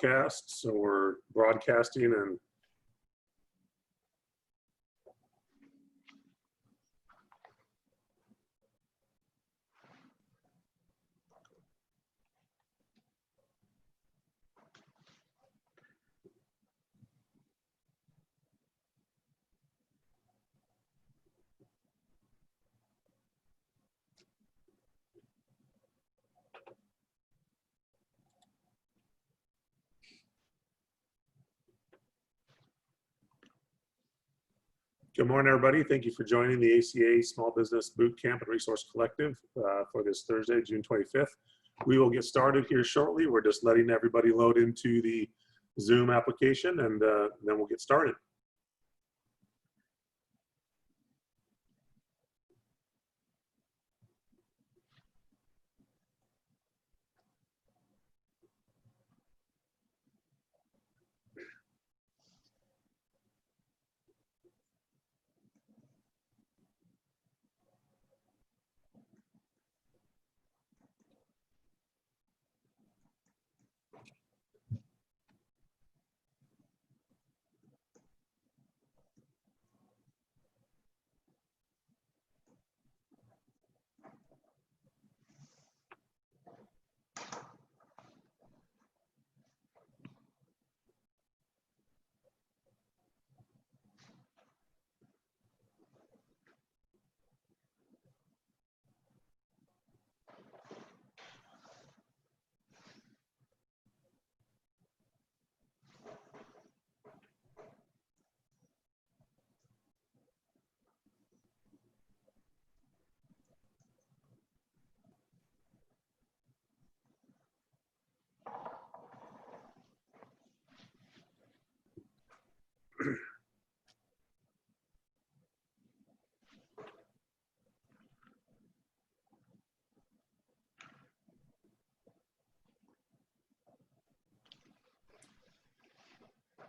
Broadcast, so we're broadcasting and good morning, everybody. Thank you for joining the ACA Small Business Boot Camp and Resource Collective for this Thursday, June 25th. We will get started here shortly. We're just letting everybody load into the Zoom application, and then we'll get started.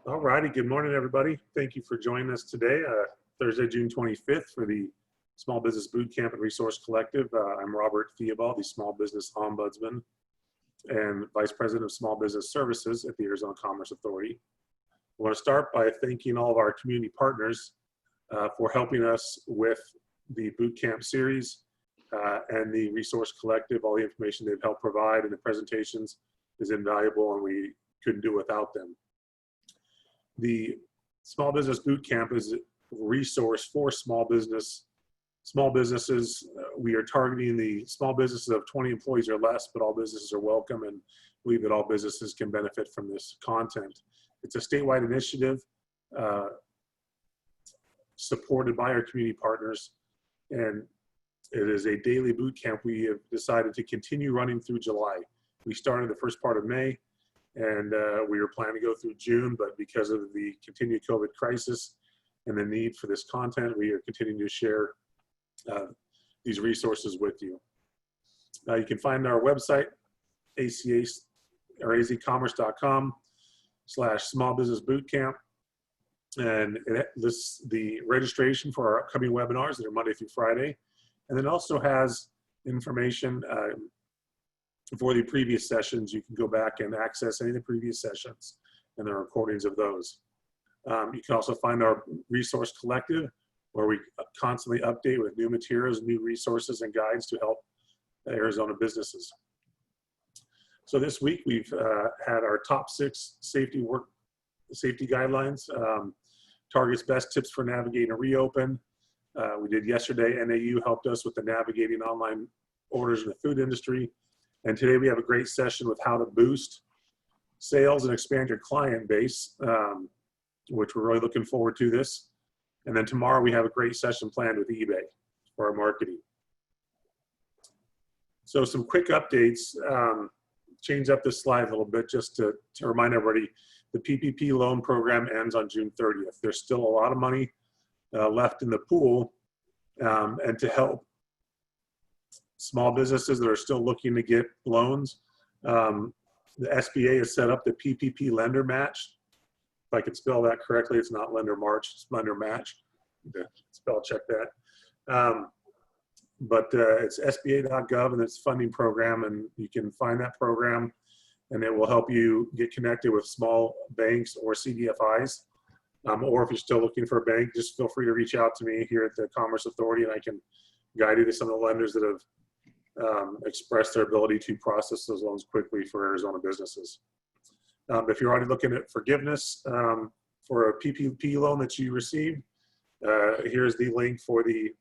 All righty, good morning, everybody. Thank you for joining us today, Thursday, June 25th for the Small Business Boot Camp and Resource Collective. I'm Robert Theobald, the Small Business Ombudsman and Vice President of Small Business Services at the Arizona Commerce Authority. I want to start by thanking all of our community partners for helping us with the boot camp series and the Resource Collective. All the information they've helped provide and the presentations is invaluable, and we couldn't do without them. The Small Business Boot Camp is a resource for small businesses. We are targeting the small businesses of 20 employees or less, but all businesses are welcome, and believe that all businesses can benefit from this content. It's a statewide initiative supported by our community partners, and it is a daily boot camp we have decided to continue running through July. We started the first part of May, and we were planning to go through June, but because of the continued COVID crisis and the need for this content, we are continuing to share these resources with you. You can find our website, ACA or azcommerce.com/smallbusinessbootcamp, and it lists the registration for our upcoming webinars that are Monday through Friday, and then also has information for the previous sessions. You can go back and access any of the previous sessions and the recordings of those. You can also find our Resource Collective, where we constantly update with new materials, new resources, and guides to help Arizona businesses. So this week we've had our top 6 safety guidelines, targets best tips for navigating a reopen. We did yesterday. NAU helped us with the navigating online orders in the food industry. And today we have a great session with how to boost sales and expand your client base, which we're really looking forward to this. And then tomorrow we have a great session planned with eBay for our marketing. So some quick updates. Change up this slide a little bit just to remind everybody, the PPP loan program ends on June 30th. There's still a lot of money left in the pool, and to help small businesses that are still looking to get loans, the SBA has set up the PPP lender match. If I could spell that correctly, it's not lender march, it's lender match. Spell check that. But it's sba.gov, and it's funding program, and you can find that program and it will help you get connected with small banks or CDFIs. Or if you're still looking for a bank, just feel free to reach out to me here at the Commerce Authority, and I can guide you to some of the lenders that have expressed their ability to process those loans quickly for Arizona businesses. If you're already looking at forgiveness for a PPP loan that you received, here's the link for the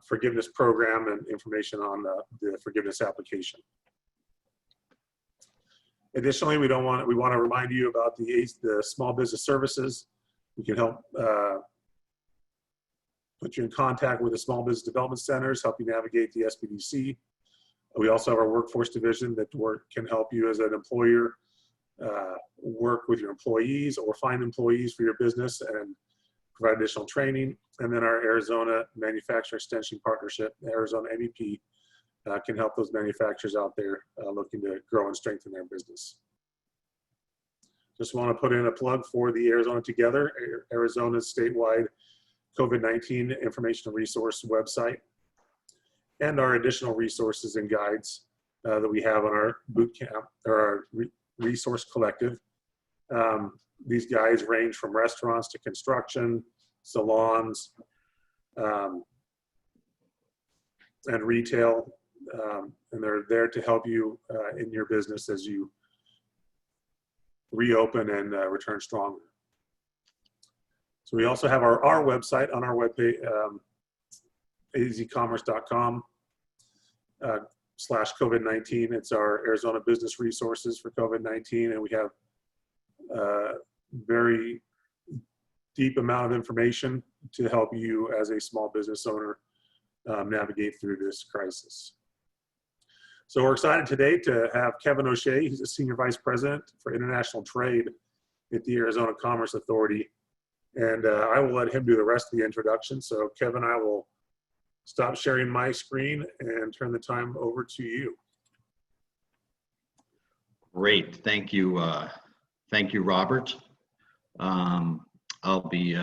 forgiveness program and information on the forgiveness application. Additionally, we want to remind you about the small business services. We can help put you in contact with the small business development centers, help you navigate the SBDC. We also have our workforce division that can help you as an employer work with your employees or find employees for your business and provide additional training. And then our Arizona Manufacturer Extension Partnership, Arizona MEP, can help those manufacturers out there looking to grow and strengthen their business. Just want to put in a plug for the Arizona Together, Arizona's statewide COVID-19 information and resource website, and our additional resources and guides that we have on our boot camp or our resource collective. These guides range from restaurants to construction, salons, and retail. And they're there to help you in your business as you reopen and return stronger. So we also have our website on our webpage, azcommerce.com/COVID-19. It's our Arizona business resources for COVID-19, and we have a very deep amount of information to help you as a small business owner navigate through this crisis. So we're excited today to have Kevin O'Shea. He's a Senior Vice President for International Trade at the Arizona Commerce Authority. And I will let him do the rest of the introduction. So Kevin, I will stop sharing my screen and turn the time over to you. Great, thank you, Robert. I'll be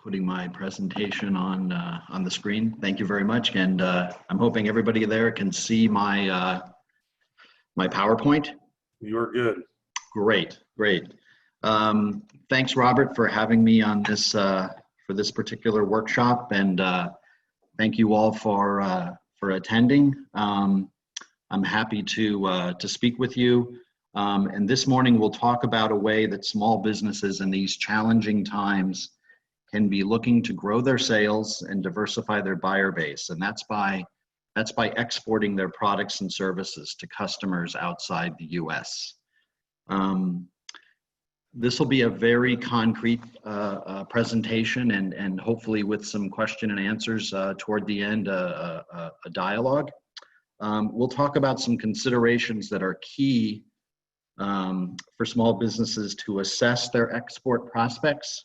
putting my presentation on the screen. Thank you very much, and I'm hoping everybody there can see my my PowerPoint. You are good. Great, great. Thanks, Robert, for having me on this for this particular workshop, and thank you all for attending. I'm happy to speak with you. And this morning we'll talk about a way that small businesses in these challenging times can be looking to grow their sales and diversify their buyer base, and that's by exporting their products and services to customers outside the U.S. This will be a very concrete presentation, and hopefully with some question and answers toward the end, a dialogue. We'll talk about some considerations that are key for small businesses to assess their export prospects.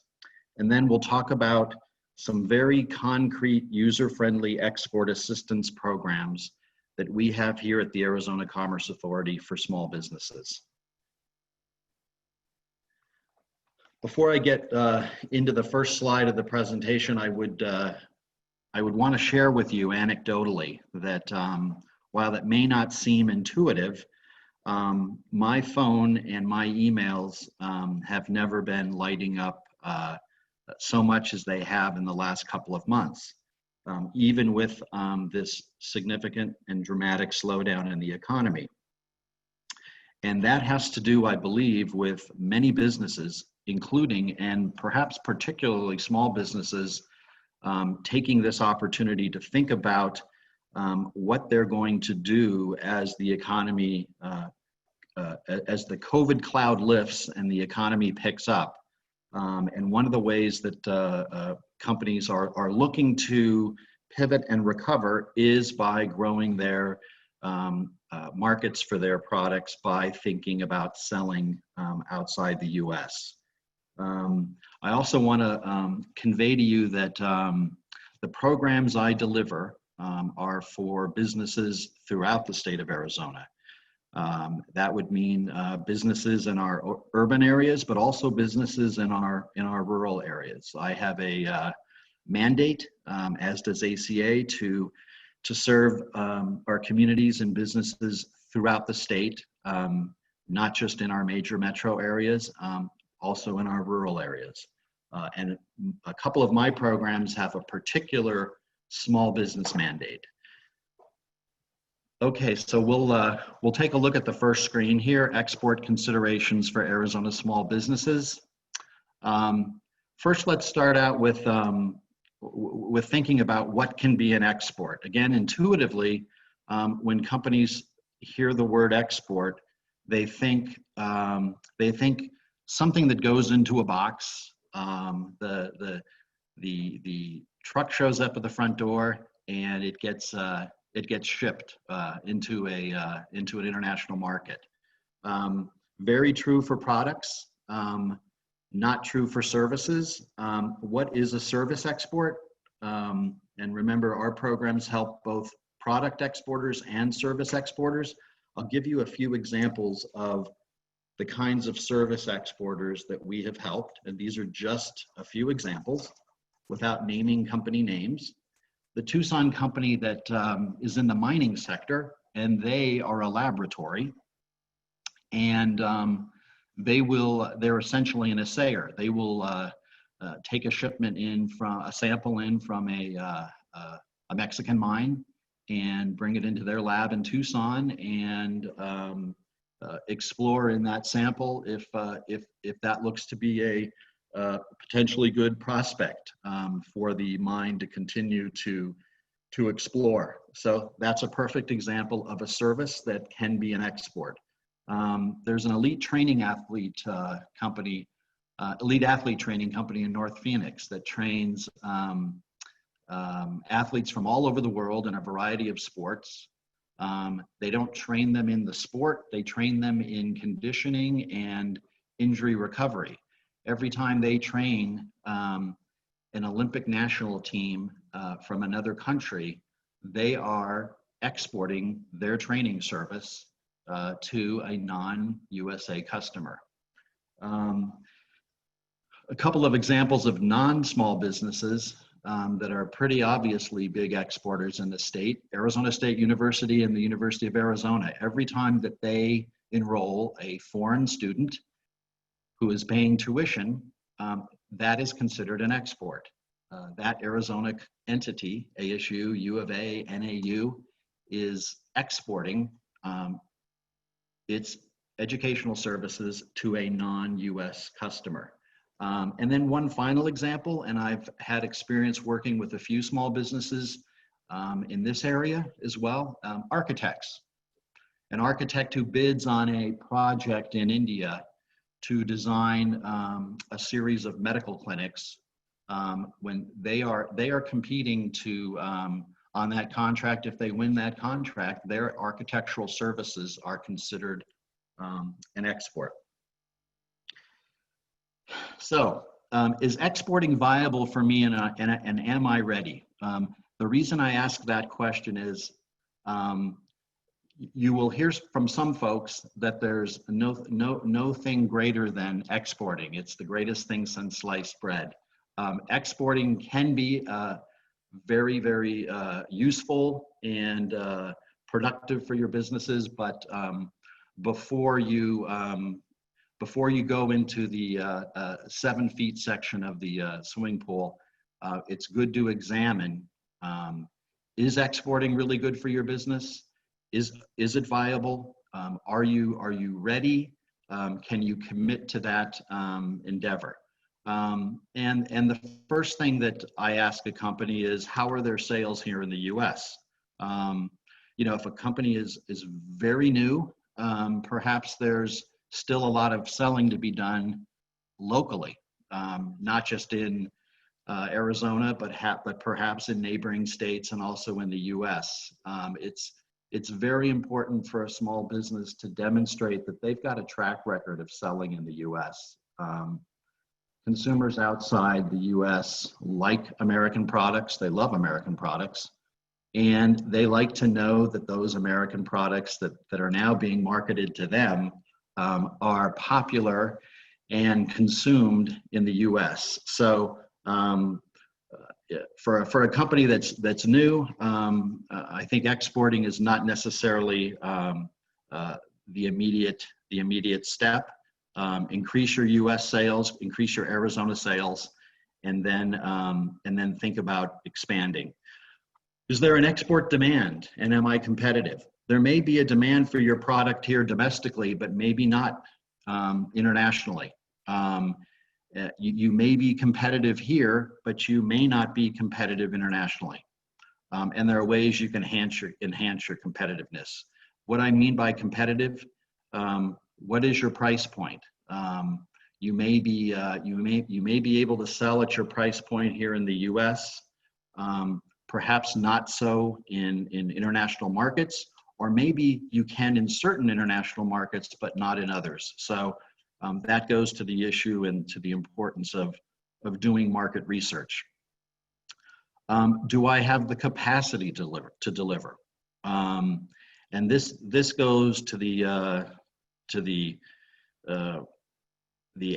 And then we'll talk about some very concrete user-friendly export assistance programs that we have here at the Arizona Commerce Authority for small businesses. Before I get into the first slide of the presentation, I would want to share with you anecdotally that while it may not seem intuitive, my phone and my emails have never been lighting up so much as they have in the last couple of months, even with this significant and dramatic slowdown in the economy. And that has to do, I believe, with many businesses, including and perhaps particularly small businesses, taking this opportunity to think about what they're going to do as the economy, as the COVID cloud lifts and the economy picks up. And one of the ways that companies are looking to pivot and recover is by growing their markets for their products by thinking about selling outside the US. I also want to convey to you that the programs I deliver are for businesses throughout the state of Arizona. That would mean businesses in our urban areas, but also businesses in our rural areas. I have a mandate, as does ACA, to to serve our communities and businesses throughout the state, not just in our major metro areas, also in our rural areas. And a couple of my programs have a particular small business mandate. Okay, so we'll take a look at the first screen here, export considerations for Arizona small businesses. First, let's start out with thinking about what can be an export. Again, intuitively, when companies hear the word export, they think something that goes into a box. The truck shows up at the front door and it gets shipped into an international market. Very true for products, not true for services. What is a service export? And remember, our programs help both product exporters and service exporters. I'll give you a few examples of the kinds of service exporters that we have helped, and these are just a few examples without naming company names. The Tucson company that is in the mining sector, and they are a laboratory, and they're essentially an assayer. They will take a shipment in from a sample in from a Mexican mine and bring it into their lab in Tucson and explore in that sample if that looks to be a potentially good prospect for the mine to continue to explore. So that's a perfect example of a service that can be an export. There's an elite training athlete company, elite athlete training company in North Phoenix that trains athletes from all over the world in a variety of sports. They don't train them in the sport, they train them in conditioning and injury recovery. Every time they train an Olympic national team from another country, they are exporting their training service to a non-USA customer. A couple of examples of non-small businesses that are pretty obviously big exporters in the state: Arizona State University and the University of Arizona. Every time that they enroll a foreign student who is paying tuition, that is considered an export. That Arizona entity, ASU, U of A, NAU, is exporting its educational services to a non-US customer. And then one final example, and I've had experience working with a few small businesses in this area as well, architects. An architect who bids on a project in India to design a series of medical clinics, when they are competing to on that contract. If they win that contract, their architectural services are considered an export. So, is exporting viable for me, and am I ready? The reason I ask that question is, you will hear from some folks that there's no thing greater than exporting. It's the greatest thing since sliced bread. Exporting can be very, very useful and productive for your businesses, but before you go into the 7 feet section of the swimming pool, it's good to examine, is exporting really good for your business? Is it viable? Are you ready? Can you commit to that endeavor? And the first thing that I ask a company is, how are their sales here in the US? If a company is very new, perhaps there's still a lot of selling to be done locally, not just in Arizona, but perhaps in neighboring states and also in the US. It's very important for a small business to demonstrate that they've got a track record of selling in the US. Consumers outside the US like American products, they love American products, and they like to know that those American products that are now being marketed to them are popular and consumed in the US. So for a company that's new, I think exporting is not necessarily the immediate step. Increase your U.S. sales, increase your Arizona sales, and then think about expanding. Is there an export demand, and am I competitive? There may be a demand for your product here domestically, but maybe not internationally. You may be competitive here, but you may not be competitive internationally. And there are ways you can enhance your competitiveness. What I mean by competitive, what is your price point? You may be able to sell at your price point here in the U.S. Perhaps not so in international markets, or maybe you can in certain international markets, but not in others. So that goes to the issue and to the importance of doing market research. Do I have the capacity to deliver? And this goes to the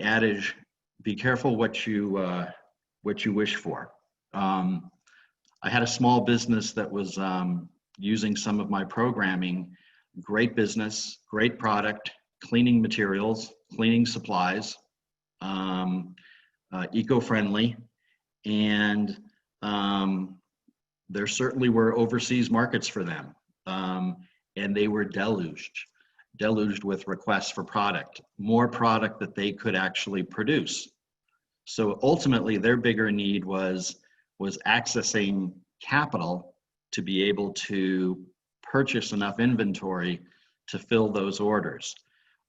adage: be careful what you wish for. I had a small business that was using some of my programming. Great business, great product, cleaning materials, cleaning supplies, eco-friendly, and there certainly were overseas markets for them, and they were deluged with requests for product, more product that they could actually produce. So ultimately, their bigger need was accessing capital to be able to purchase enough inventory to fill those orders.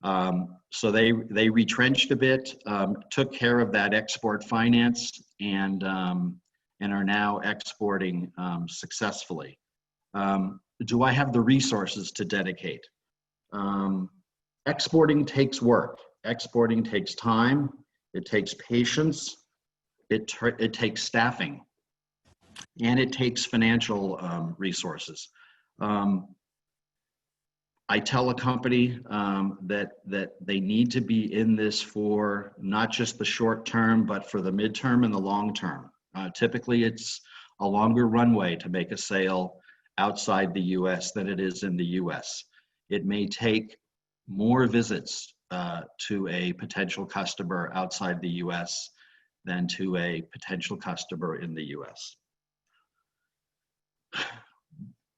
So they retrenched a bit, took care of that export finance, and are now exporting successfully. Do I have the resources to dedicate? Exporting takes work. Exporting takes time. It takes patience. It takes staffing, and it takes financial resources. I tell a company that they need to be in this for not just the short term, but for the midterm and the long term. Typically, it's a longer runway to make a sale outside the U.S. than it is in the U.S. It may take more visits to a potential customer outside the U.S. than to a potential customer in the U.S.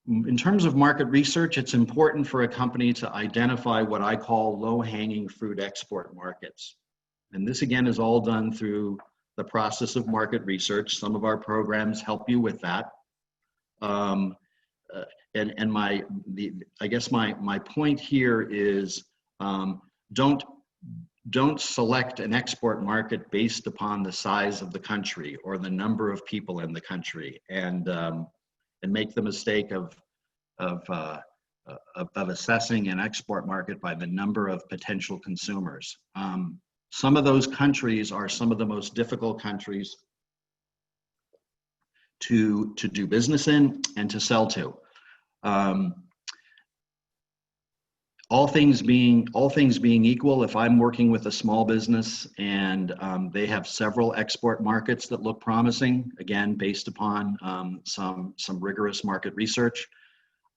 In terms of market research, it's important for a company to identify what I call low-hanging fruit export markets. And this, again, is all done through the process of market research. Some of our programs help you with that. I guess my point here is don't select an export market based upon the size of the country or the number of people in the country, and make the mistake of assessing an export market by the number of potential consumers. Some of those countries are some of the most difficult countries to do business in and to sell to. All things being equal, if I'm working with a small business and they have several export markets that look promising, again, based upon some rigorous market research,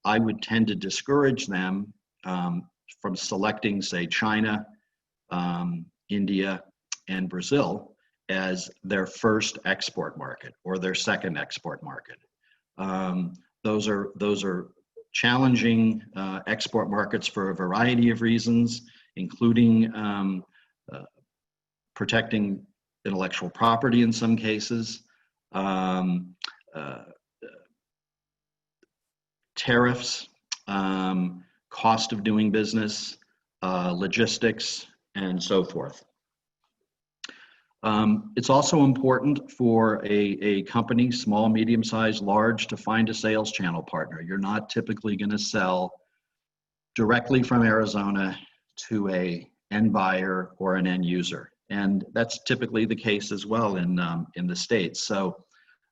I would tend to discourage them from selecting, say, China, India, and Brazil as their first export market or their second export market. Those are challenging export markets for a variety of reasons, including protecting intellectual property in some cases, tariffs, cost of doing business, logistics, and so forth. It's also important for a company, small, medium-sized, large, to find a sales channel partner. You're not typically going to sell directly from Arizona to a end buyer or an end user, and that's typically the case as well in the States. So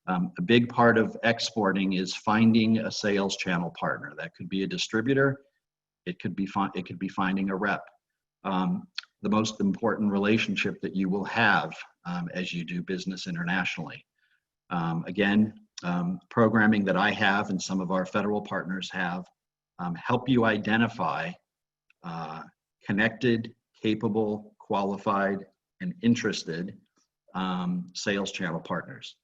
a big part of exporting is finding a sales channel partner. That could be a distributor. It could be finding a rep. The most important relationship that you will have as you do business internationally. Again, programming that I have and some of our federal partners have help you identify connected, capable, qualified, and interested sales channel partners.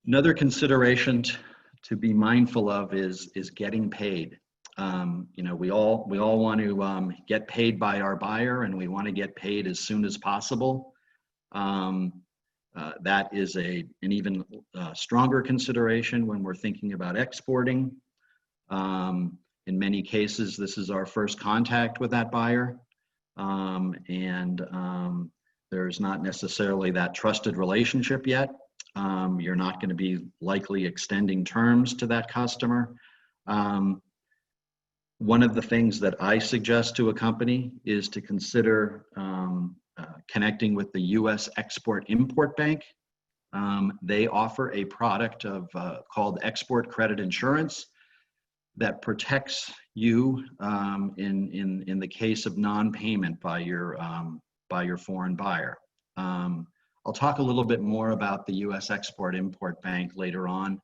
Another consideration to be mindful of is getting paid. You know, we all want to get paid by our buyer, and we want to get paid as soon as possible. That is an even stronger consideration when we're thinking about exporting. In many cases, this is our first contact with that buyer, and there's not necessarily that trusted relationship yet. You're not going to be likely extending terms to that customer. One of the things that I suggest to a company is to consider connecting with the U.S. Export-Import Bank. They offer a product called Export Credit Insurance that protects you in the case of non-payment by your foreign buyer. I'll talk a little bit more about the U.S. Export-Import Bank later on,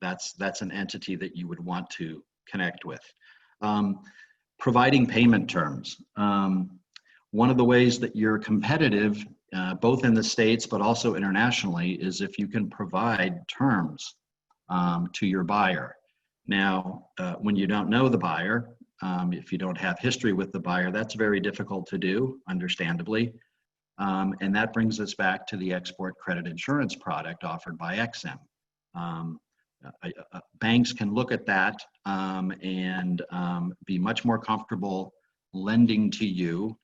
that's an entity that you would want to connect with. Providing payment terms. One of the ways that you're competitive, both in the States but also internationally, is if you can provide terms to your buyer. Now, when you don't know the buyer, if you don't have history with the buyer, that's very difficult to do, understandably. And that brings us back to the export credit insurance product offered by XM. Banks can look at that and be much more comfortable lending to you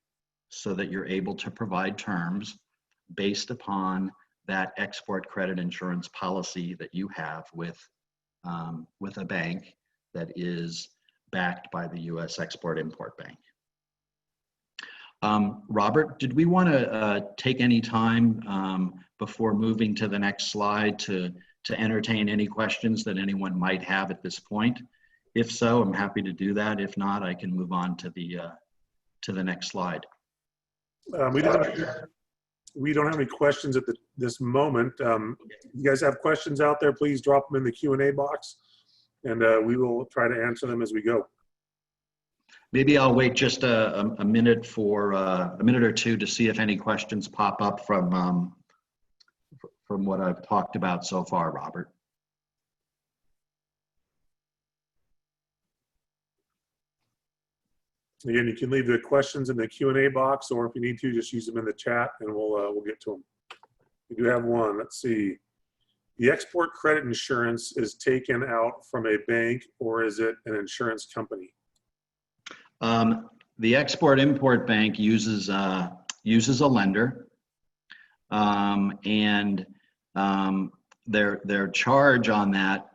so that you're able to provide terms based upon that export credit insurance policy that you have with a bank that is backed by the U.S. Export-Import Bank. Robert, did we want to take any time before moving to the next slide to entertain any questions that anyone might have at this point? If so, I'm happy to do that. If not, I can move on to the next slide. We don't have any questions at this moment. You guys have questions out there, please drop them in the Q&A box, and we will try to answer them as we go. Maybe I'll wait just a minute for a minute or two to see if any questions pop up from what I've talked about so far, Robert. Again, you can leave the questions in the Q&A box, or if you need to, just use them in the chat, and we'll get to them. We do have one. Let's see. The export credit insurance is taken out from a bank, or is it an insurance company? The Export-Import Bank uses a lender, and their charge on that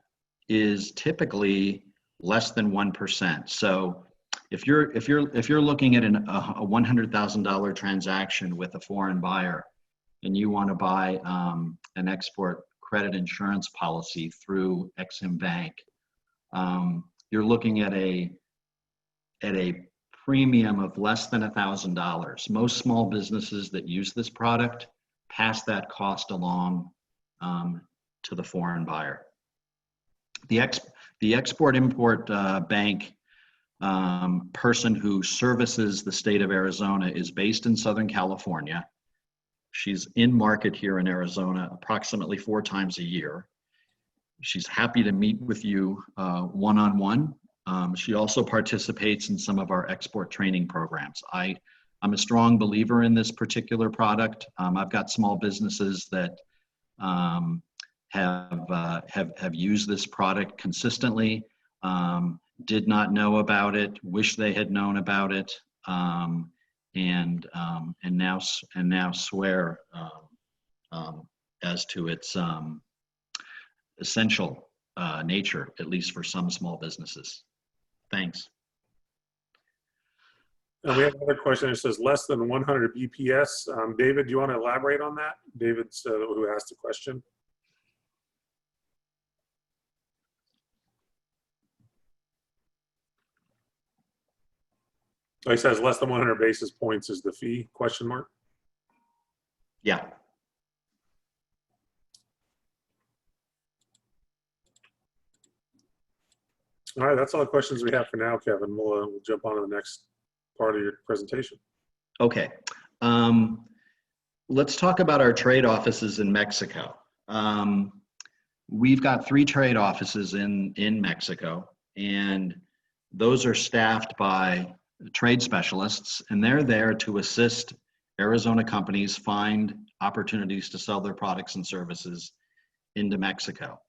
is typically less than 1%. So if you're looking at a $100,000 transaction with a foreign buyer, and you want to buy an export credit insurance policy through Exim Bank, you're looking at a premium of less than $1,000. Most small businesses that use this product pass that cost along to the foreign buyer. The Export-Import Bank person who services the state of Arizona is based in Southern California. She's in market here in Arizona approximately 4 times a year. She's happy to meet with you one-on-one. She also participates in some of our export training programs. I'm a strong believer in this particular product. I've got small businesses that have used this product consistently, did not know about it, wish they had known about it, and now swear as to its essential nature, at least for some small businesses. Thanks. And we have another question that says less than 100 BPS. David, do you want to elaborate on that? David's who asked the question. Oh, he says less than 100 basis points is the fee, question mark. Yeah. All right, that's all the questions we have for now, Kevin. We'll jump on to the next part of your presentation. Okay. Um, let's talk about our trade offices in Mexico. We've got 3 trade offices in Mexico, and those are staffed by trade specialists, and they're there to assist Arizona companies find opportunities to sell their products and services into Mexico.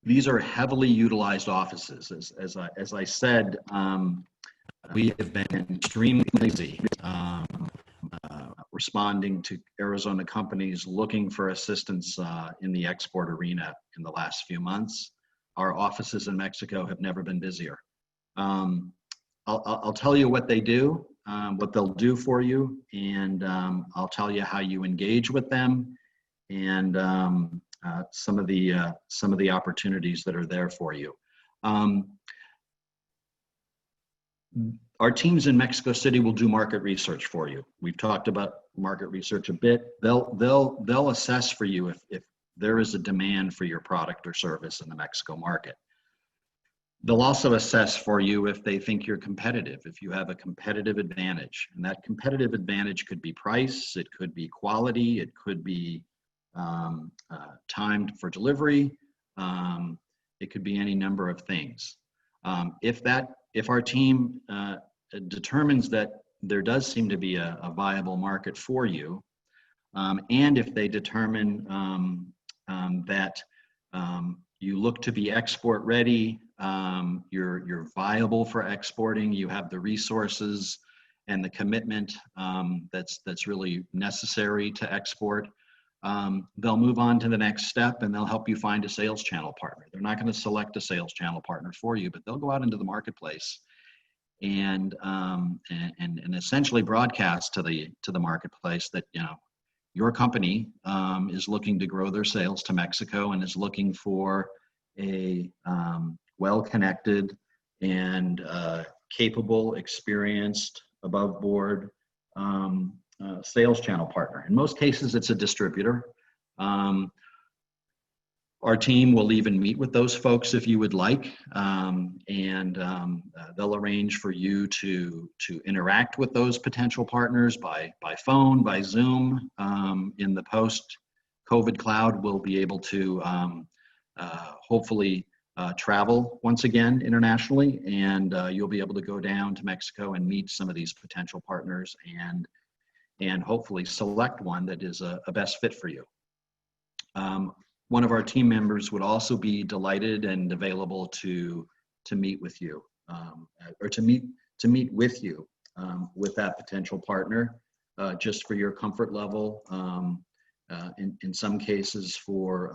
These are heavily utilized offices. As I said, we have been extremely busy responding to Arizona companies looking for assistance in the export arena in the last few months. Our offices in Mexico have never been busier. I'll tell you what they do, what they'll do for you, and I'll tell you how you engage with them, and some of the opportunities that are there for you. Our teams in Mexico City will do market research for you. We've talked about market research a bit. They'll assess for you if there is a demand for your product or service in the Mexico market. They'll also assess for you if they think you're competitive, if you have a competitive advantage. And that competitive advantage could be price, it could be quality, it could be timed for delivery, it could be any number of things. If our team determines that there does seem to be a viable market for you, and if they determine that you look to be export ready, you're viable for exporting, you have the resources and the commitment that's really necessary to export, they'll move on to the next step and they'll help you find a sales channel partner. They're not going to select a sales channel partner for you, but they'll go out into the marketplace and essentially broadcast to the marketplace that, you know, your company is looking to grow their sales to Mexico and is looking for a well-connected and capable, experienced, above board sales channel partner. In most cases, it's a distributor. Our team will even meet with those folks if you would like, and they'll arrange for you to interact with those potential partners by phone, by Zoom. In the post-COVID cloud, we'll be able to hopefully travel once again internationally, and you'll be able to go down to Mexico and meet some of these potential partners and hopefully select one that is a best fit for you. One of our team members would also be delighted and available to meet with you, or to meet with you with that potential partner, just for your comfort level. In some cases for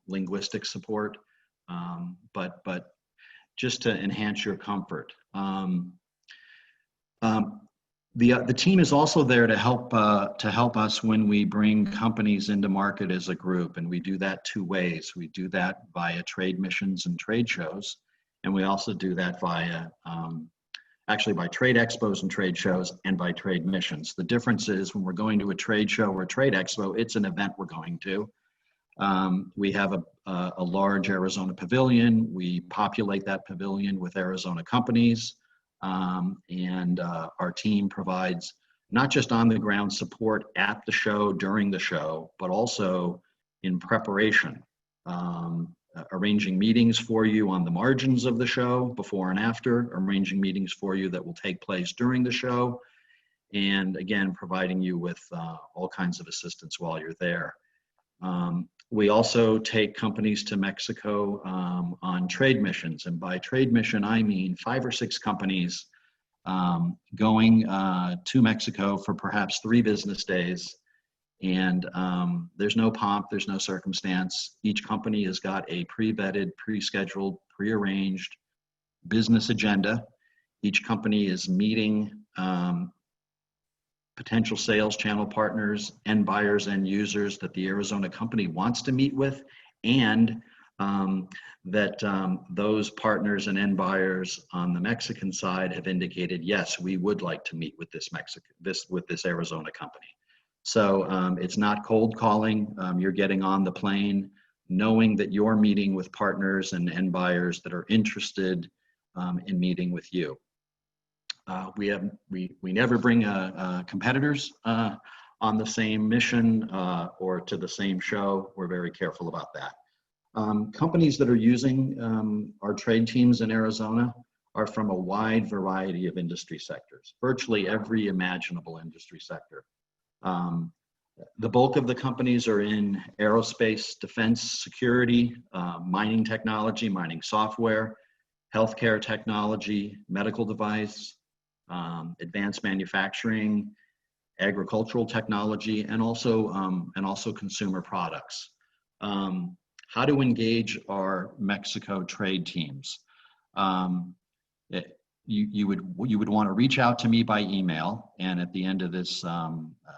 linguistic support, but just to enhance your comfort. The team is also there to help us when we bring companies into market as a group, and we do that 2 ways. We do that via trade missions and trade shows, and we also do that via actually by trade expos and trade shows and by trade missions. The difference is when we're going to a trade show or a trade expo, it's an event we're going to. We have a large Arizona pavilion. We populate that pavilion with Arizona companies. And our team provides not just on the ground support at the show, during the show, but also in preparation, arranging meetings for you on the margins of the show, before and after, arranging meetings for you that will take place during the show, and again, providing you with all kinds of assistance while you're there. We also take companies to Mexico on trade missions. And by trade mission, I mean 5 or 6 companies going to Mexico for perhaps 3 business days. And there's no pomp, there's no circumstance. Each company has got a pre-vetted, pre-scheduled, pre-arranged business agenda. Each company is meeting potential sales channel partners and buyers and users that the Arizona company wants to meet with, and those partners and end buyers on the Mexican side have indicated, yes, we would like to meet with this Arizona company. So it's not cold calling. You're getting on the plane, knowing that you're meeting with partners and end buyers that are interested in meeting with you. We never bring competitors on the same mission or to the same show. We're very careful about that. Companies that are using our trade teams in Arizona are from a wide variety of industry sectors, virtually every imaginable industry sector. The bulk of the companies are in aerospace, defense, security, mining technology, mining software, healthcare technology, medical device, advanced manufacturing, agricultural technology, and also consumer products. How to engage our Mexico trade teams? You would want to reach out to me by email, and at the end of this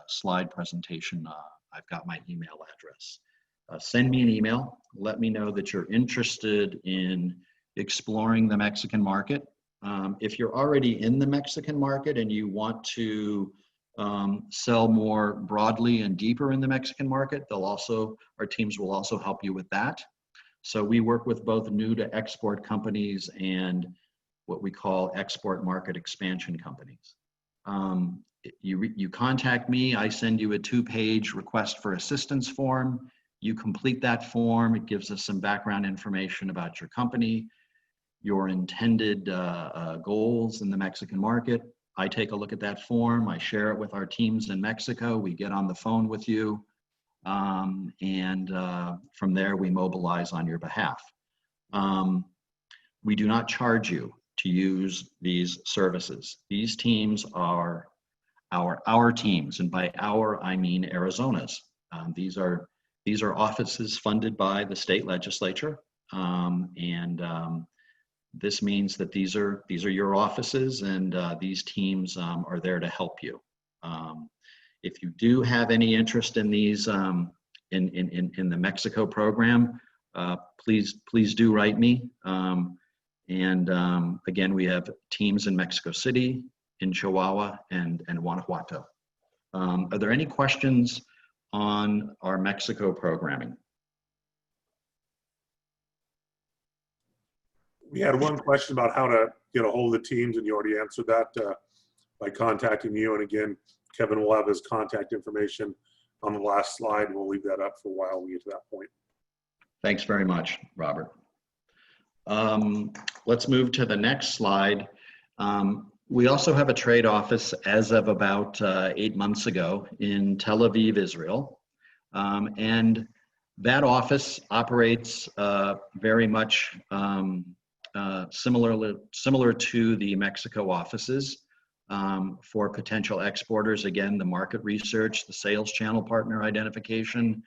slide presentation, I've got my email address. Send me an email. Let me know that you're interested in exploring the Mexican market. If you're already in the Mexican market and you want to sell more broadly and deeper in the Mexican market, our teams will also help you with that. So we work with both new to export companies and what we call export market expansion companies. You contact me, I send you a 2-page request for assistance form. You complete that form. It gives us some background information about your company, your intended goals in the Mexican market. I take a look at that form. I share it with our teams in Mexico. We get on the phone with you. And from there, we mobilize on your behalf. We do not charge you to use these services. These teams are our teams, and by our, I mean Arizona's. These are offices funded by the state legislature, this means that these are your offices, and these teams are there to help you. If you do have any interest in these in the Mexico program, please do write me. Again, we have teams in Mexico City, in Chihuahua, and Guanajuato. Are there any questions on our Mexico programming? We had one question about how to get a hold of the teams, and you already answered that by contacting you. And again, Kevin will have his contact information on the last slide, and we'll leave that up for a while when we get to that point. Thanks very much, Robert. Let's move to the next slide. We also have a trade office as of about 8 months ago in Tel Aviv, Israel. And that office operates very much similar to the Mexico offices for potential exporters. Again, the market research, the sales channel partner identification,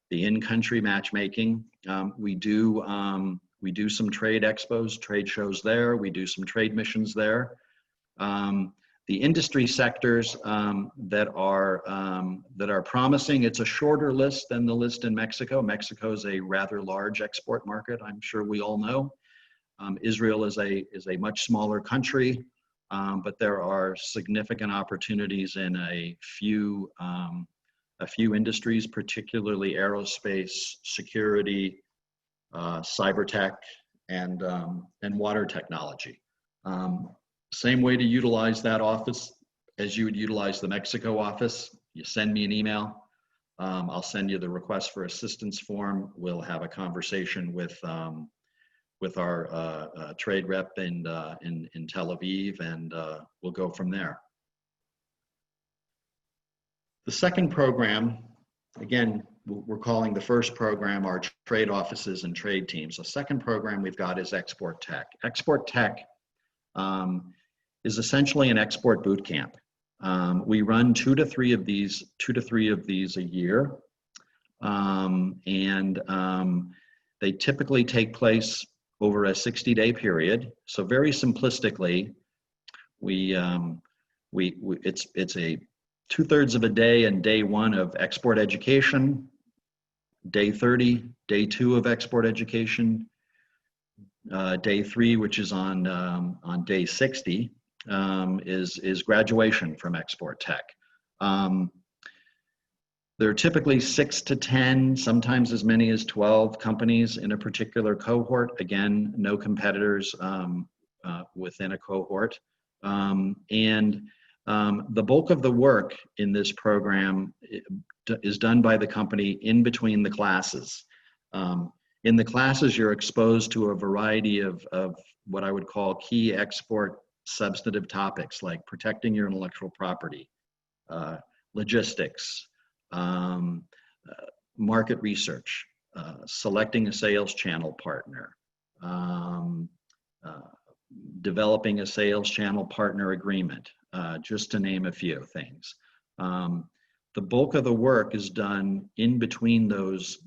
the in-country matchmaking. We do some trade expos, trade shows there. We do some trade missions there. The industry sectors that are promising, it's a shorter list than the list in Mexico. Mexico is a rather large export market, I'm sure we all know. Israel is a much smaller country, but there are significant opportunities in a few industries, particularly aerospace, security, cyber tech, and water technology. Same way to utilize that office as you would utilize the Mexico office. You send me an email. I'll send you the request for assistance form. We'll have a conversation with our trade rep in Tel Aviv, and we'll go from there. The second program, again, we're calling the first program our trade offices and trade teams. The second program we've got is Export Tech. Export Tech is essentially an export boot camp. We run two to three of these a year, and they typically take place over a 60-day period. So very simplistically, it's a 2/3 of a day in day one of export education. day 30, day 2 of export education, day 3, which is on day 60, is graduation from export tech. There are typically 6 to 10, sometimes as many as 12 companies in a particular cohort. Again, no competitors within a cohort. The bulk of the work in this program is done by the company in between the classes. In the classes, you're exposed to a variety of what I would call key export substantive topics, like protecting your intellectual property, logistics, market research, selecting a sales channel partner, developing a sales channel partner agreement, just to name a few things. The bulk of the work is done in between those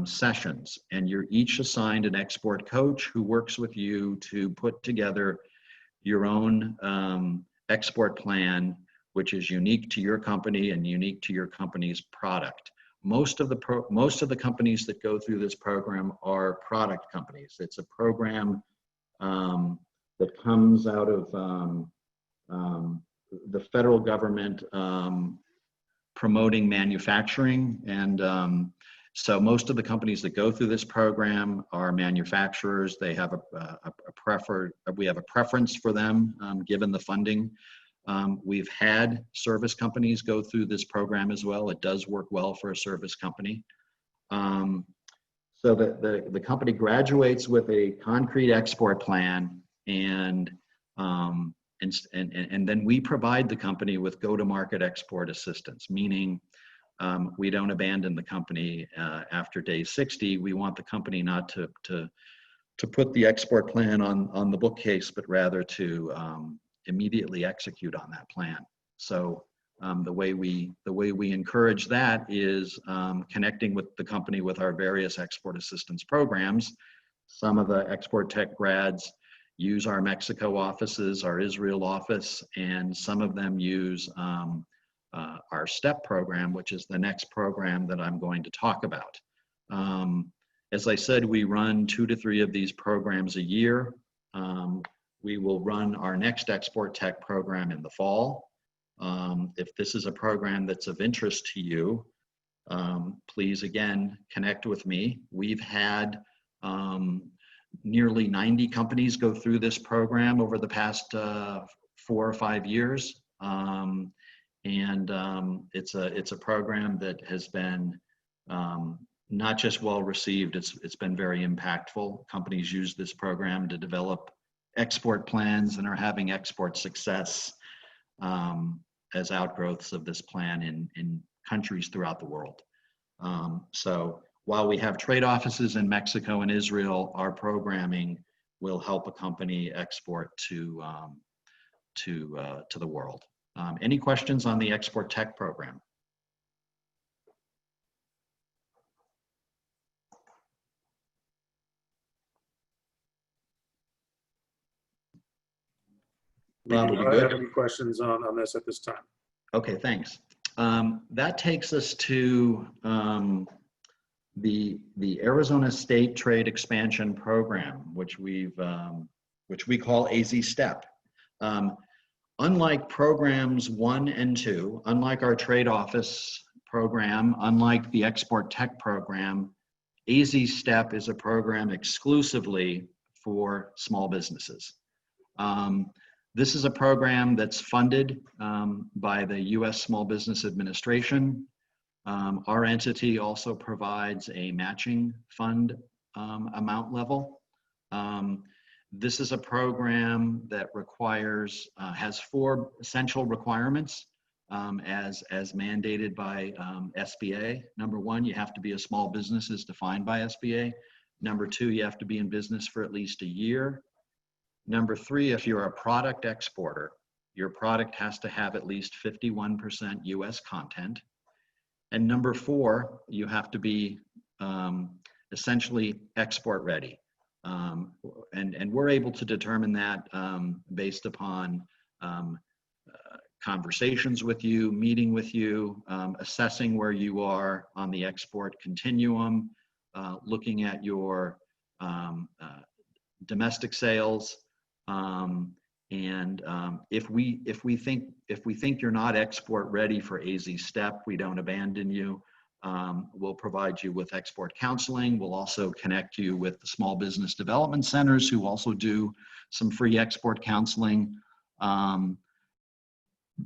sessions, and you're each assigned an export coach who works with you to put together your own export plan, which is unique to your company and unique to your company's product. Most of the companies that go through this program are product companies. It's a program that comes out of the federal government promoting manufacturing, and so most of the companies that go through this program are manufacturers. They have we have a preference for them given the funding. We've had service companies go through this program as well. It does work well for a service company. So the company graduates with a concrete export plan, and then we provide the company with go-to-market export assistance, meaning we don't abandon the company after day 60. We want the company not to put the export plan on the bookcase, but rather to immediately execute on that plan. So the way we encourage that is connecting with the company with our various export assistance programs. Some of the export tech grads use our Mexico offices, our Israel office, and some of them use our STEP program, which is the next program that I'm going to talk about. As I said, we run 2 to 3 of these programs a year. We will run our next export tech program in the fall. If this is a program that's of interest to you, please again connect with me. We've had nearly 90 companies go through this program over the past 4 or 5 years. It's a program that has been not just well received, it's been very impactful. Companies use this program to develop export plans and are having export success as outgrowths of this plan in countries throughout the world. So while we have trade offices in Mexico and Israel, our programming will help a company export to the world. Any questions on the export tech program? We do not have any questions on this at this time. Okay, thanks. That takes us to the Arizona State Trade Expansion Program, which we call AZ STEP. Unlike programs 1 and 2, unlike our trade office program, unlike the export tech program, AZ STEP is a program exclusively for small businesses. This is a program that's funded by the U.S. Small Business Administration. Our entity also provides a matching fund amount level. This is a program that requires, has 4 essential requirements as mandated by SBA. Number 1, you have to be a small business as defined by SBA. Number 2, you have to be in business for at least a year. Number 3, if you're a product exporter, your product has to have at least 51% US content. And number 4, you have to be essentially export ready. And we're able to determine that based upon conversations with you, meeting with you, assessing where you are on the export continuum, looking at your domestic sales, if we think you're not export ready for AZ STEP, we don't abandon you. We'll provide you with export counseling. We'll also connect you with the small business development centers who also do some free export counseling.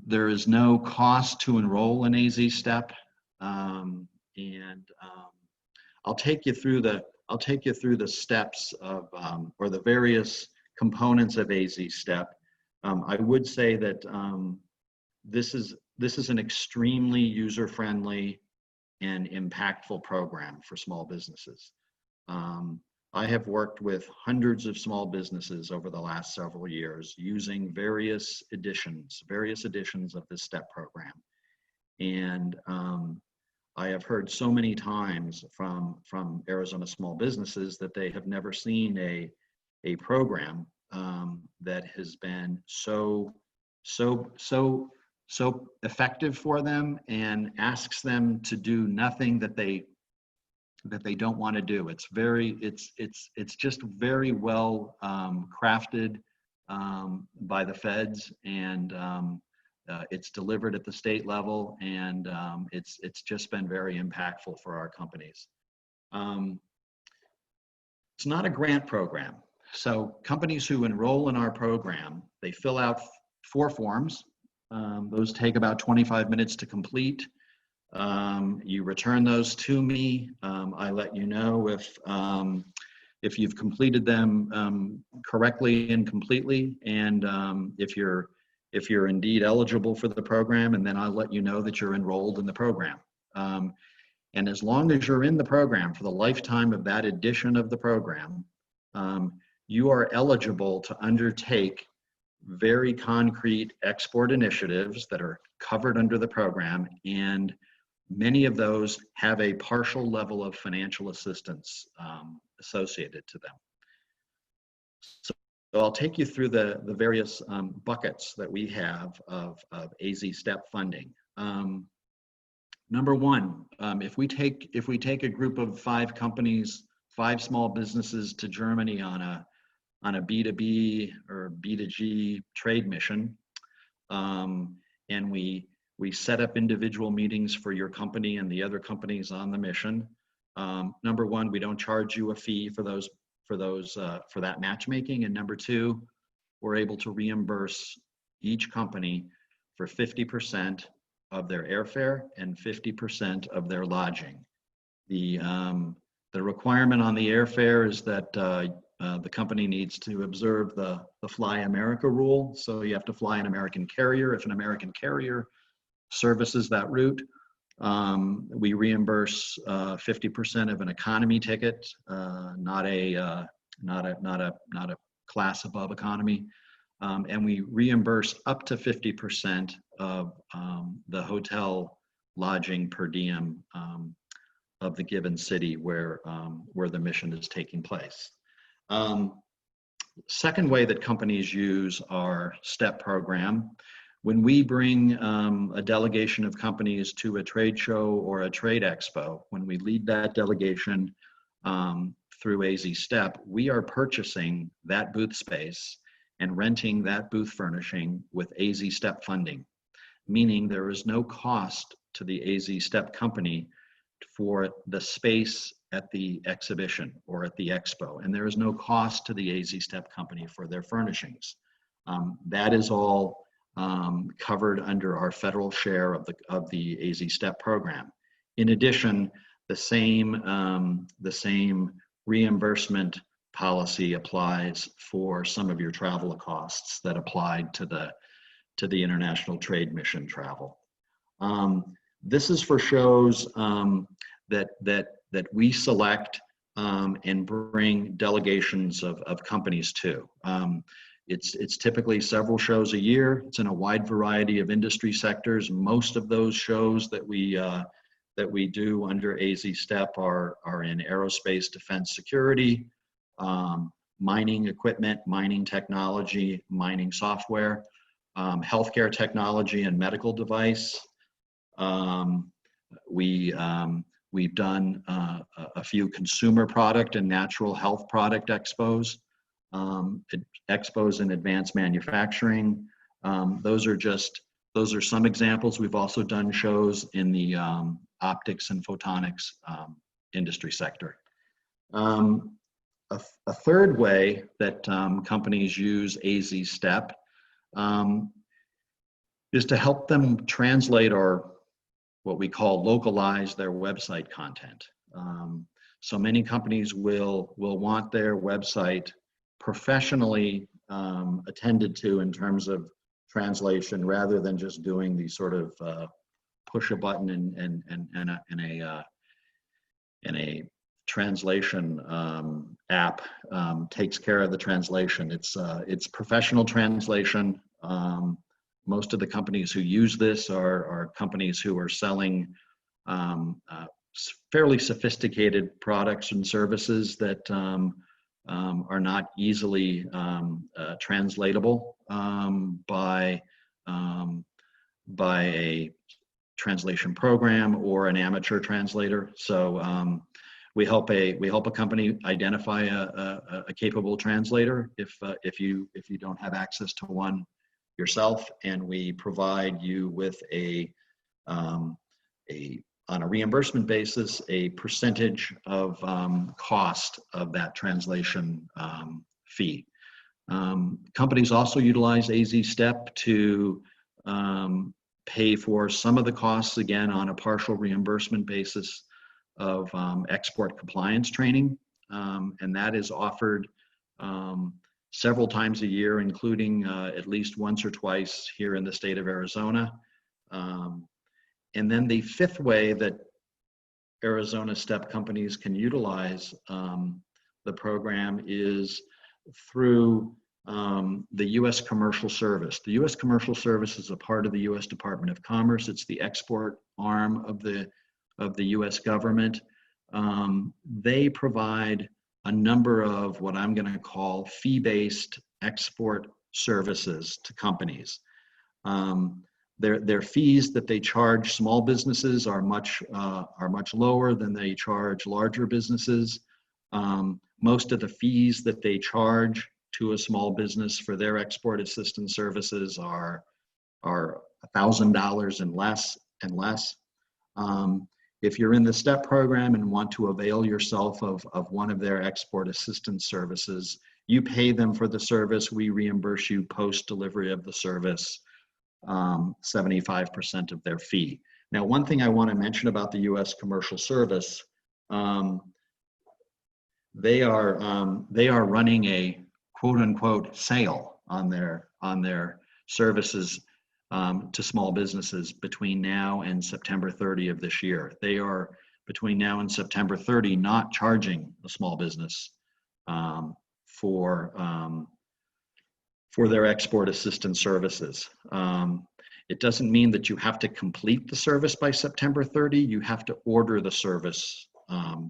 There is no cost to enroll in AZ STEP, I'll take you through the steps of or the various components of AZ STEP. I would say that this is an extremely user-friendly and impactful program for small businesses. I have worked with hundreds of small businesses over the last several years using various editions of this STEP program. And I have heard so many times from Arizona small businesses that they have never seen a program that has been so effective for them and asks them to do nothing that they don't want to do. It's just very well crafted by the feds, and it's delivered at the state level, and it's just been very impactful for our companies. It's not a grant program. So companies who enroll in our program, they fill out 4 forms. Those take about 25 minutes to complete. You return those to me. I let you know if you've completed them correctly and completely, and if you're indeed eligible for the program, and then I'll let you know that you're enrolled in the program. And as long as you're in the program for the lifetime of that edition of the program, you are eligible to undertake very concrete export initiatives that are covered under the program, and many of those have a partial level of financial assistance associated to them. So I'll take you through the various buckets that we have of AZ STEP funding. Number one, if we take a group of 5 companies, 5 small businesses to Germany on a B2B or B2G trade mission, and we set up individual meetings for your company and the other companies on the mission. Number one, we don't charge you a fee for that matchmaking, and number 2, we're able to reimburse each company for 50% of their airfare and 50% of their lodging. The requirement on the airfare is that the company needs to observe the Fly America rule. So you have to fly an American carrier. If an American carrier services that route, we reimburse 50% of an economy ticket, not a class above economy, and we reimburse up to 50% of the hotel lodging per diem of the given city where the mission is taking place. Second way that companies use our STEP program, when we bring a delegation of companies to a trade show or a trade expo, when we lead that delegation through AZ STEP, we are purchasing that booth space and renting that booth furnishing with AZ STEP funding, meaning there is no cost to the AZ STEP company for the space at the exhibition or at the expo, and there is no cost to the AZ STEP company for their furnishings. That is all covered under our federal share of the AZ STEP program. In addition, the same reimbursement policy applies for some of your travel costs that applied to the international trade mission travel. This is for shows that we select and bring delegations of companies to. It's typically several shows a year. It's in a wide variety of industry sectors. Most of those shows that we do under AZ STEP are in aerospace, defense, security, mining equipment, mining technology, mining software. healthcare technology and medical device. We've done a few consumer product and natural health product expos, expos in advanced manufacturing. Those are some examples. We've also done shows in the optics and photonics industry sector. A third way that companies use AZ Step is to help them translate or what we call localize their website content. So many companies will want their website professionally attended to in terms of translation, rather than just doing the sort of push a button and a translation app takes care of the translation. It's professional translation. Most of the companies who use this are companies who are selling fairly sophisticated products and services that are not easily translatable by a translation program or an amateur translator. So we help a company identify a capable translator if you don't have access to one yourself, and we provide you with on a reimbursement basis, a percentage of cost of that translation fee. Companies also utilize AZ Step to pay for some of the costs, again, on a partial reimbursement basis of export compliance training. And that is offered several times a year, including at least once or twice here in the state of Arizona. And then the fifth way that Arizona STEP companies can utilize the program is through the U.S. Commercial Service. The U.S. Commercial Service is a part of the U.S. Department of Commerce. It's the export arm of the U.S. government. They provide a number of what I'm going to call fee-based export services to companies. Their fees that they charge small businesses are much lower than they charge larger businesses. Most of the fees that they charge to a small business for their export assistance services are $1,000 and less. If you're in the STEP program and want to avail yourself of one of their export assistance services, you pay them for the service. We reimburse you post-delivery of the service 75% of their fee. Now, one thing I want to mention about the U.S. Commercial Service, they are running a quote-unquote sale on their services to small businesses between now and September 30 of this year. They are, between now and September 30, not charging a small business for their export assistance services. It doesn't mean that you have to complete the service by September 30. You have to order the service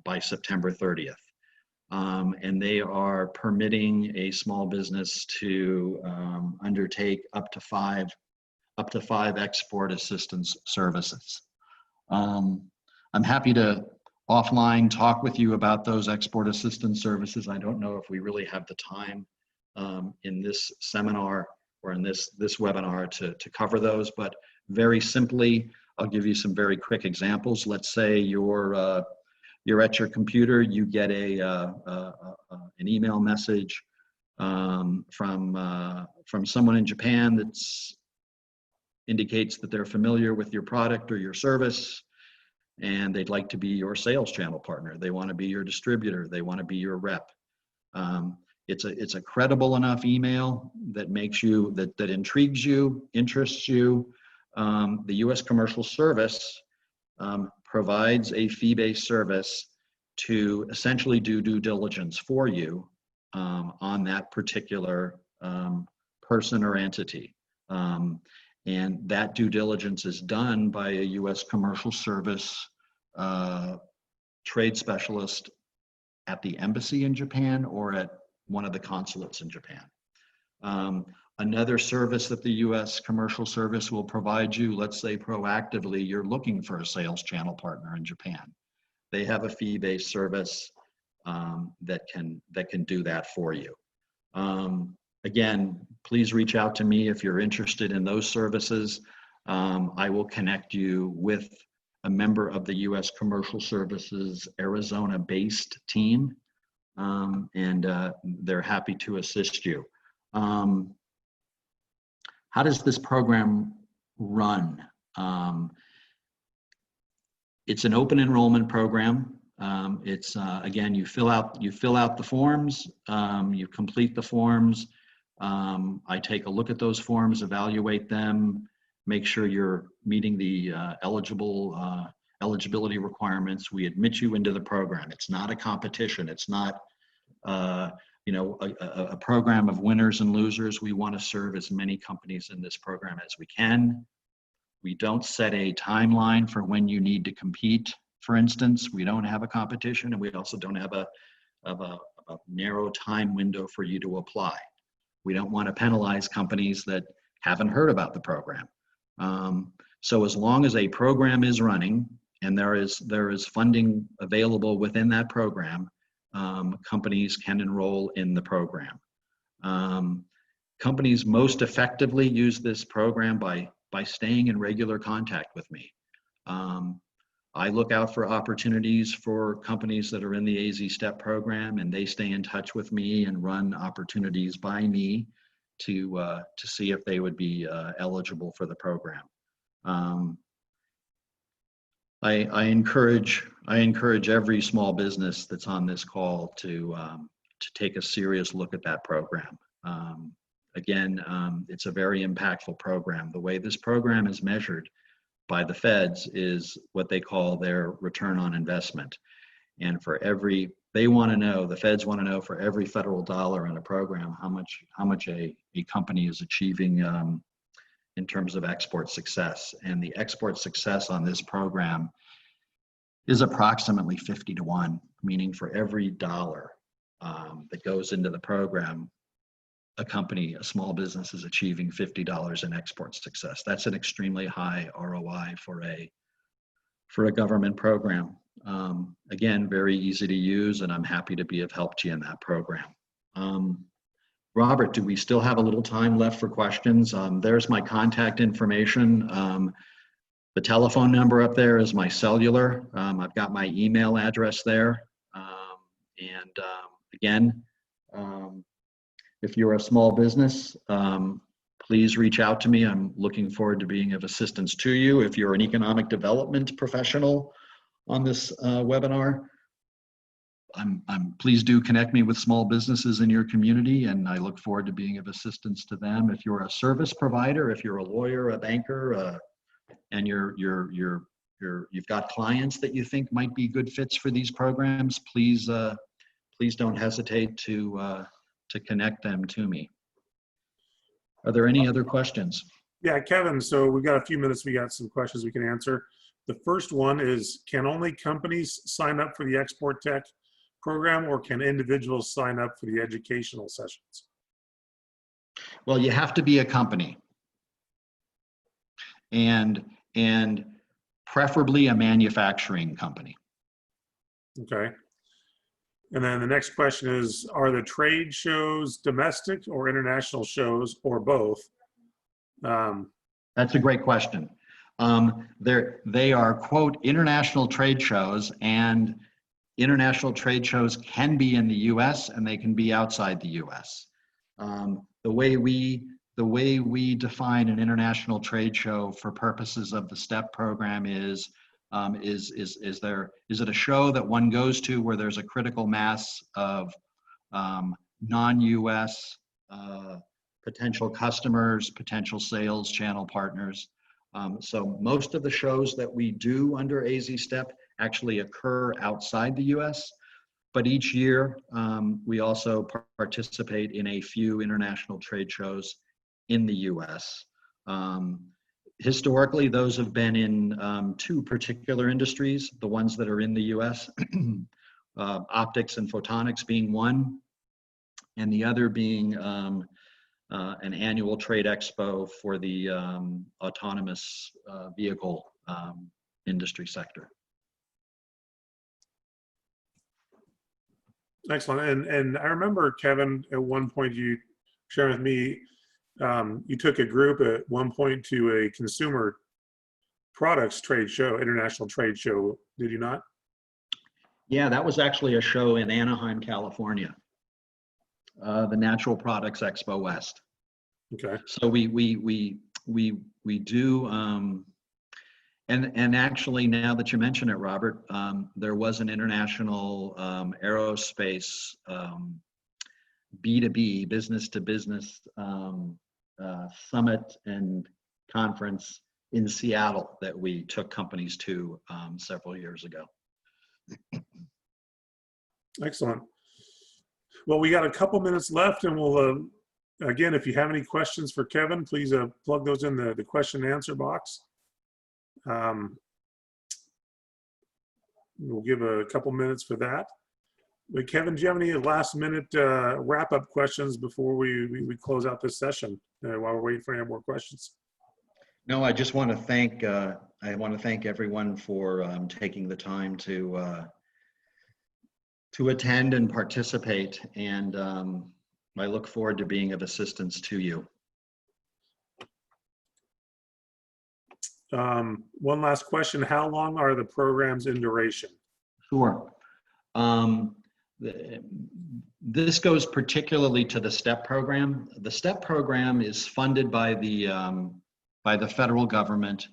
by September 30th. And they are permitting a small business to undertake up to five export assistance services. I'm happy to offline talk with you about those export assistance services. I don't know if we really have the time in this seminar or in this webinar to cover those, but very simply, I'll give you some very quick examples. Let's say you're at your computer, you get an email message from someone in Japan that indicates that they're familiar with your product or your service, and they'd like to be your sales channel partner. They want to be your distributor. They want to be your rep. It's a credible enough email that makes you, that intrigues you, interests you. The U.S. Commercial Service provides a fee-based service to essentially do due diligence for you on that particular person or entity. And that due diligence is done by a U.S. Commercial Service trade specialist at the embassy in Japan or at one of the consulates in Japan. Another service that the U.S. Commercial Service will provide you, let's say proactively, you're looking for a sales channel partner in Japan. They have a fee-based service that can do that for you. Again, please reach out to me if you're interested in those services. I will connect you with a member of the U.S. Commercial Services Arizona-based team, and they're happy to assist you. How does this program run? It's an open enrollment program. It's again, you fill out the forms, you complete the forms. I take a look at those forms, evaluate them, make sure you're meeting the eligibility requirements. We admit you into the program. It's not a competition. It's not a program of winners and losers. We want to serve as many companies in this program as we can. We don't set a timeline for when you need to compete. For instance, we don't have a competition, and we also don't have a narrow time window for you to apply. We don't want to penalize companies that haven't heard about the program. So as long as a program is running and there is funding available within that program, companies can enroll in the program. Companies most effectively use this program by staying in regular contact with me. I look out for opportunities for companies that are in the AZ STEP program, and they stay in touch with me and run opportunities by me to see if they would be eligible for the program. I encourage every small business that's on this call to take a serious look at that program. Again, it's a very impactful program. The way this program is measured by the feds is what they call their return on investment. And the feds want to know for every federal dollar in a program, how much a company is achieving in terms of export success. And the export success on this program is approximately 50 to 1, meaning for every dollar that goes into the program, a small business is achieving $50 in export success. That's an extremely high ROI for a government program. Again, very easy to use, and I'm happy to be of help to you in that program. Robert, do we still have a little time left for questions? There's my contact information. The telephone number up there is my cellular. I've got my email address there. Again, if you're a small business, please reach out to me. I'm looking forward to being of assistance to you. If you're an economic development professional on this webinar, please do connect me with small businesses in your community, and I look forward to being of assistance to them. If you're a service provider, if you're a lawyer, a banker, and you've got clients that you think might be good fits for these programs, please don't hesitate to connect them to me. Are there any other questions? Yeah, Kevin, so we've got a few minutes. We got some questions we can answer. The first one is, can only companies sign up for the Export Tech program, or can individuals sign up for the educational sessions? Well, you have to be a company, and preferably a manufacturing company. Okay. And then the next question is, are the trade shows domestic or international shows, or both? That's a great question. They are, quote, international trade shows, and international trade shows can be in the US and they can be outside the US. The way we define an international trade show for purposes of the STEP program is it a show that one goes to where there's a critical mass of non-US potential customers, potential sales channel partners. So most of the shows that we do under AZ STEP actually occur outside the US, but each year we also participate in a few international trade shows in the US. Historically, those have been in two particular industries, the ones that are in the US, optics and photonics being one, and the other being an annual trade expo for the autonomous vehicle industry sector. Excellent. And I remember, Kevin, at one point you shared with me, you took a group at one point to a consumer products trade show, international trade show, did you not? Yeah, that was actually a show in Anaheim, California, the Natural Products Expo West. Okay. So we do, and actually now that you mention it, Robert, there was an international aerospace B2B, business to business summit and conference in Seattle that we took companies to several years ago. Excellent. Well, we got a couple minutes left, and we'll, again, if you have any questions for Kevin, please plug those in the question and answer box. We'll give a couple minutes for that. But Kevin, do you have any last minute wrap-up questions before we close out this session while we're waiting for any more questions? No, I just want to thank everyone for taking the time to attend and participate, and I look forward to being of assistance to you. One last question: how long are the programs in duration? Sure. This goes particularly to the STEP program. The STEP program is funded by the federal government,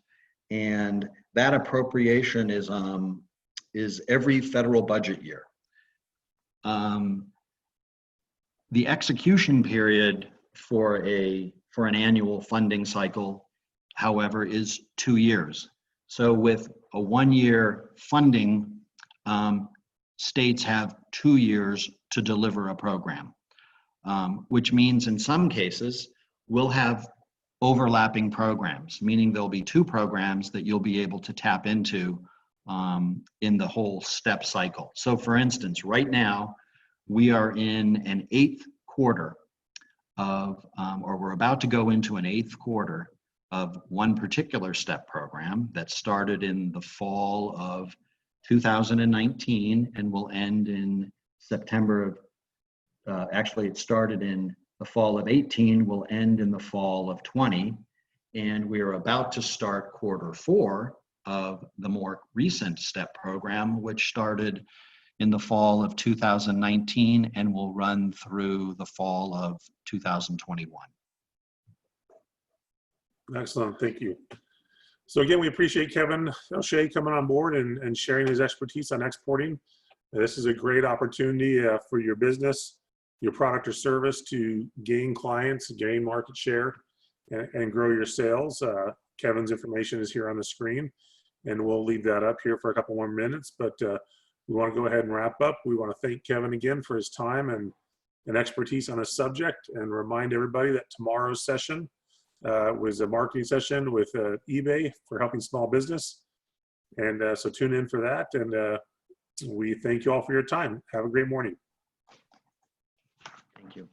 and that appropriation is every federal budget year. The execution period for an annual funding cycle, however, is 2 years. So with a 1-year funding, states have 2 years to deliver a program, which means in some cases we'll have overlapping programs, meaning there'll be 2 programs that you'll be able to tap into in the whole STEP cycle. So for instance, right now we are in an 8th quarter of, or we're about to go into an 8th quarter of one particular STEP program that started in the fall of 2019 and will end in September of, actually it started in the fall of 18, will end in the fall of 20. And we are about to start quarter 4 of the more recent STEP program, which started in the fall of 2019 and will run through the fall of 2021. Excellent, thank you. So again, we appreciate Kevin O'Shea coming on board and sharing his expertise on exporting. This is a great opportunity for your business, your product or service to gain clients, gain market share, and grow your sales. Kevin's information is here on the screen, and we'll leave that up here for a couple more minutes, but we want to go ahead and wrap up. We want to thank Kevin again for his time and expertise on this subject, and remind everybody that tomorrow's session was a marketing session with eBay for helping small business. And so tune in for that. And we thank you all for your time. Have a great morning. Thank you.